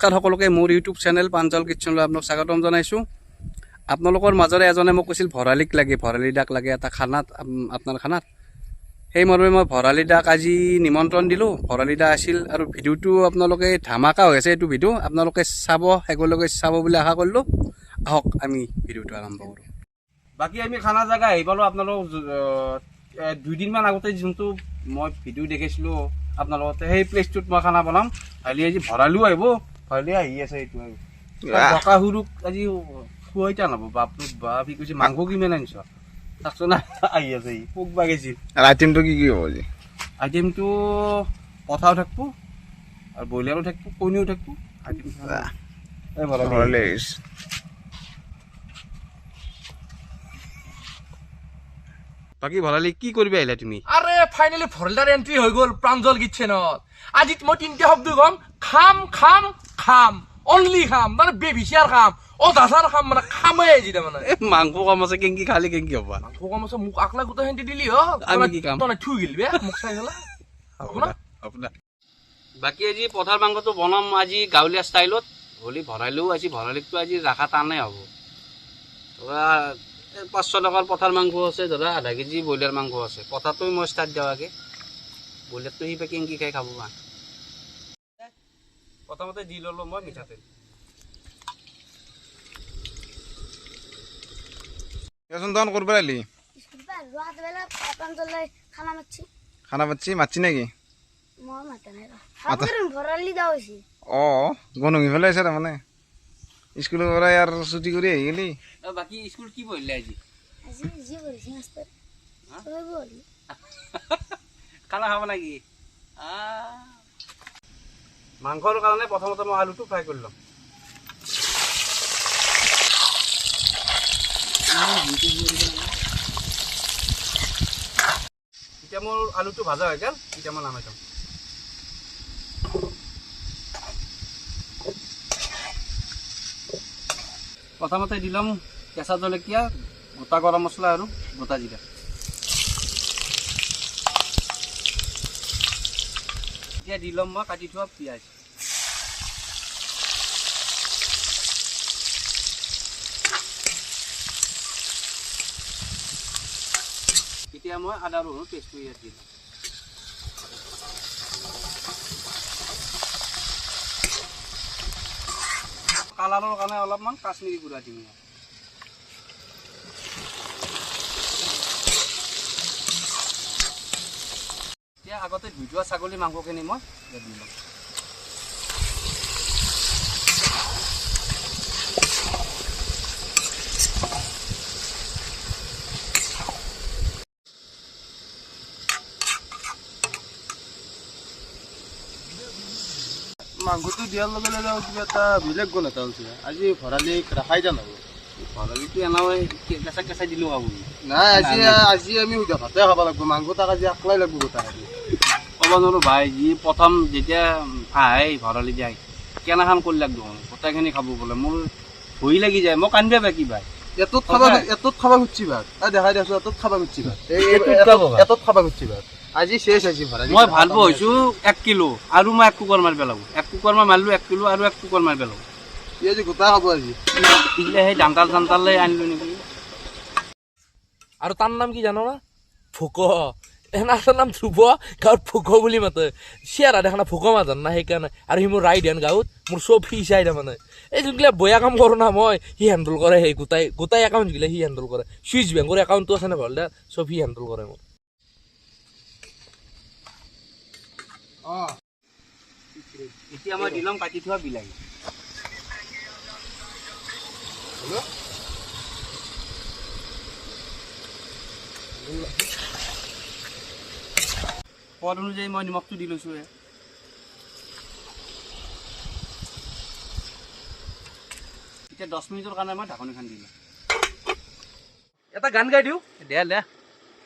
নমস্কাৰ সকলোকে মোৰ ইউটিউব চেনেল প্ৰাঞ্জল কিটচেনলৈ আপোনাক স্বাগতম জনাইছোঁ। আপোনালোকৰ মাজৰে এজনে মোক কৈছিল ভৰালিক লাগে, ভৰালি দাক লাগে এটা খানাত, আপোনাৰ খানাত। সেই মৰ্মে মই ভৰালি দাক আজি নিমন্ত্ৰণ দিলোঁ। ভৰালি দা আছিল আৰু ভিডিঅ'টো আপোনালোকে ধামাকা হৈ আছে। এইটো ভিডিঅ' আপোনালোকে চাব, শেষলৈকে চাব বুলি আশা কৰিলোঁ। আহক আমি ভিডিঅ'টো আৰম্ভ কৰোঁ। বাকী আমি খানা জেগা আহি পালোঁ। আপোনালোক 2 দিনমান আগতে যোনটো মই ভিডিঅ' দেখিছিলোঁ আপোনালোকৰ, সেই প্লেচটোত মই খানা বনাম। কালি আজি ভৰালিও আহিব, ভৰালি আহি আছে। এইটো আৰু ডকা সুৰুক আজি খুৱাই টানাব। বাপটো বাপ, সি কৈছে মাংস কিমান আনিছ, চাওকচোন আহি আছে। সি পোক বাগিছিল। আৰু আইটেমটো কি কি হ'ব আজি? আইটেমটো পঠাও থাকিব আৰু ব্ৰইলাৰো থাকিব, কণীও থাকিব। আইটেম বাকী ভৰালি কি কৰিবি আহিলা তুমি? আৰে ফাইনালি ভৰালিদাৰ এন্ট্ৰি হৈ গ'ল প্ৰাঞ্জল কিটচেনত। আজি মই 3টা শব্দ কম, খাম খাম খাম, অনলি খাম, মানে বেবিচিয়াৰ খাম, দাসাৰ খাম, মানে খামেই আজি। তাৰমানে মাংস কম আছে, কেংকি খালি কেংকি হ'ব? মাংস কম আছে, মোক আকলা গোটেই সেন্টি দিলি হ, আমি কি কাম? তই থুই গেলি বে মোক চাই গেলা। বাকী আজি পথাৰ মাংসটো বনাম আজি গাঁৱলীয়া ষ্টাইলত। হ'লি ভৰালিও আজি, ভৰালিকটো আজি ৰাখা টানেই হ'ব। ধৰা 500 টকাৰ পথাৰ মাংস আছে, ধৰা আধা কেজি ব্ৰইলাৰ মাংস আছে। পথাৰটো মই ষ্টাৰ্ট দিয়াকে, ব্ৰইলাৰটো সি কেংকি খাই খাব পা। প্ৰথমতে দি ল'লোঁ মই মিঠাতেল। তখন করবে আলি খানা পাচ্ছি মারছি নাকি? ও গনঙি ফেলে আছে মানে স্কুলের পৰা আর ছুটি করে আহি গেলি। বাকী স্কুল কি পঢ়িলে আজি? খানা খাব নাকি? মাংসৰ কাৰণে প্ৰথমতে মই আলুটো ফ্ৰাই কৰি ল'ম। এতিয়া মোৰ আলুটো ভাজা হৈ গ'ল, এতিয়া মই নামাই থ'ম। প্ৰথমতে দিলাম কেঁচা জলকীয়া, গোটা গৰম মছলা আৰু গোটা জিৰা। এতিয়া দি ল'ম মই কাটি থোৱা পিঁয়াজ। এতিয়া মই আদা ৰহুন পেষ্টটো ইয়াত দি ল'ম। কালাৰৰ কাৰণে অলপমান কাশ্মীৰী গুড়া দিম ইয়াত। এতিয়া আগতে ধুই থোৱা ছাগলী মাংসখিনি মই ইয়াত দি ল'ম। মাংসটো দিয়াৰ লগে লগে কিবা এটা বেলেগ গুণ এটা হৈছে। আজি ভৰালিক ৰাখাই দিয়া নহ'ব। ভৰালিটো এনেও কেঁচা কেঁচা দিলোঁ খাব। নাই, আজি আমি সুধা ভাতে খাব লাগিব। মাংস তাক আজি আকলাই লাগিব গোটা। ক'ব নোৱাৰোঁ ভাই, যি প্ৰথম যেতিয়া আহে ভৰালি যায় কেনেখন কৰি লাগব, গোটাইখিনি খাব বোলে মোৰ ভয় লাগি যায়। মই কান্দিব বাকী ভাই। এটোত খাব খুজিছি ভাত, দেখাই দিছোঁ। এটোত খাব খুজিছি ভাত, এটোত খাব খুজিছি ভাত। আজি শেষ আজি ভৰালি। মই ভালব হৈছোঁ 1 কিলো আৰু মই 1 কুকাৰ মাৰি পেলাব। 1 কুকাৰ মই মাৰিলোঁ, 1 কিলো আৰু 1 কুকাৰ মাৰি পেলাব। আজি গোটা খাব আজি। সেই ডাংটাল চাংটালে আনিলোঁ নেকি। আৰু তাৰ নাম কি জানো না? ভোক। এনাৰ নাম ধ্ৰুৱ, গাঁৱত ভোক বুলি মাতে। চেয়াৰা দেখা না ভোক মাজত না, সেইকাৰণে। আৰু সি মোৰ ৰাইড হেন গাঁৱত মোৰ চব সি চাই তাৰমানে। এই যোনবিলাক বয়া কাম কৰোঁ না মই, সি হেণ্ডেল কৰে। সেই গোটাই একাউণ্টগিলা সি হেণ্ডেল কৰে। চুইচ বেংকৰ একাউণ্টটো আছে নে ভাল দে, চব সি হেণ্ডেল কৰে মোৰ। এতিয়া মই দিলাম কাটি থোৱা বিলাহী। সোৱাদ অনুযায়ী মই নিমখটো দি লৈছোঁ। এতিয়া 10 মিনিটৰ কাৰণে মই ঢাকনিখন দিলোঁ। এটা গান গাই দিওঁ। দে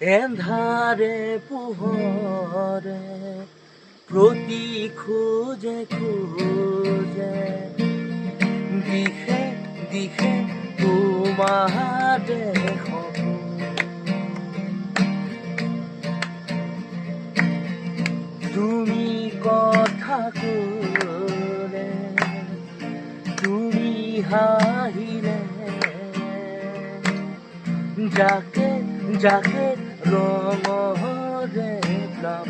এন্ধাৰে পোহৰে প্ৰতি খোজে খোজে দিশে দিশে তোমাৰ দেশ। তুমি কথা ক'লে যাকে যাকে ৰঙৰে প্লাৱ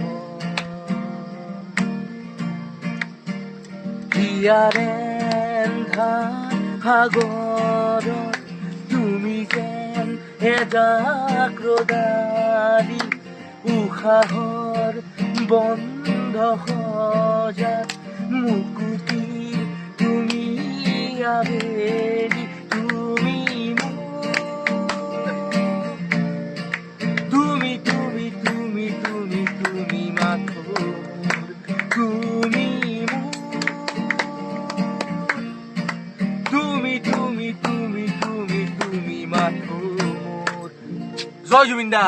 হিয়াৰে ধান সাগৰত তুমি যেন এজাক ৰদালি উশাহৰ বন্ধ সজাত মুকুতি তুমি আবেলি তুমি তুমি তুমি তুমি তুমি তুমি মাথো তুমি তুমি তুমি তুমি তুমি তুমি মাথো জয় জুবিন দা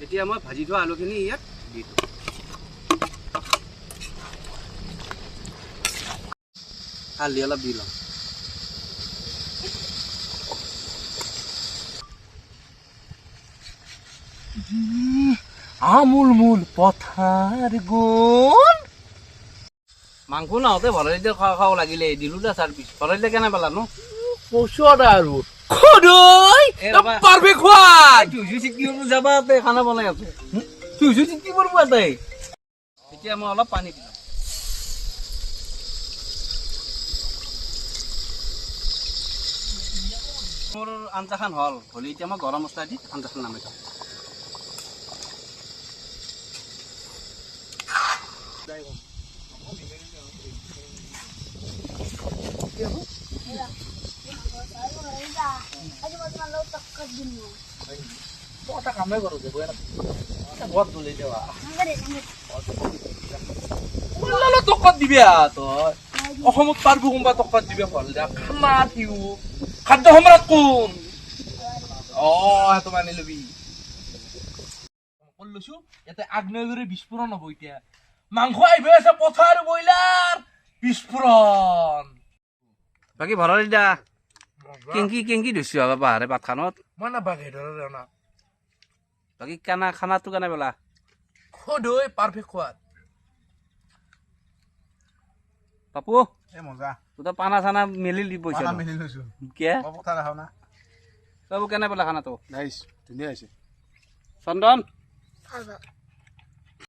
এতিয়া মই ভাজি থোৱা আলুখিনি ইয়াত দি দিওঁ হালধি অলপ দি লওঁ আমুল মূল পথাৰ গুণ মাংস নাওঁতে ভৰালিতে খাওঁ খাওঁ লাগিলে দিলোঁ দে চাৰ্ভিচ ভৰালিতে কেনে পালানো পচুৱাত আৰু খদৈ এ ৰবা। পাৰফেক্ট সোৱাদ তুইছো চিটি যাবা তে খানা বনাই আছে তুইছো চিটি কৰিব তাই এতিয়া মই অলপ পানী দিলোঁ মোৰ আঞ্জাখন হ'ল হ'লে এতিয়া মই গৰম মছলা দি আঞ্জাখন নামাই দিওঁ এটা কামেই কৰোঁ যে ঘৰত তুলি দেৱা টকত দিবি তই অসমত পাৰবো কোনোবা টকত দিবি হ'ল দে খানা থিও খাদ্য সম্ৰাট কোন সেইটো মানি লবি লৈছো ইয়াতে আগ্নেয়গিৰি বিস্ফোৰণ হ'ব এতিয়া মাংস আহিব আছে পথাৰ ব্ৰইলাৰ বিস্ফোৰণ বাকী ভৰালি দা কেংকি ধুইছো আকৌ পাহাৰে পাতখানত মই নাপাগে ধৰে না বাকী খানাটো কেনে পেলা খদৈ পাৰফেক্ট সোৱাদ পাপু এই মজা তোৰ পানা চানা মেলি দি পইচা পানা মিলি লৈছোঁ কিয় মই পথাৰ দেখাওঁ না বাবু কেনে পেলা খানাটো নাইচ ধুনীয়া হৈছে চন্দন ভাল ভাল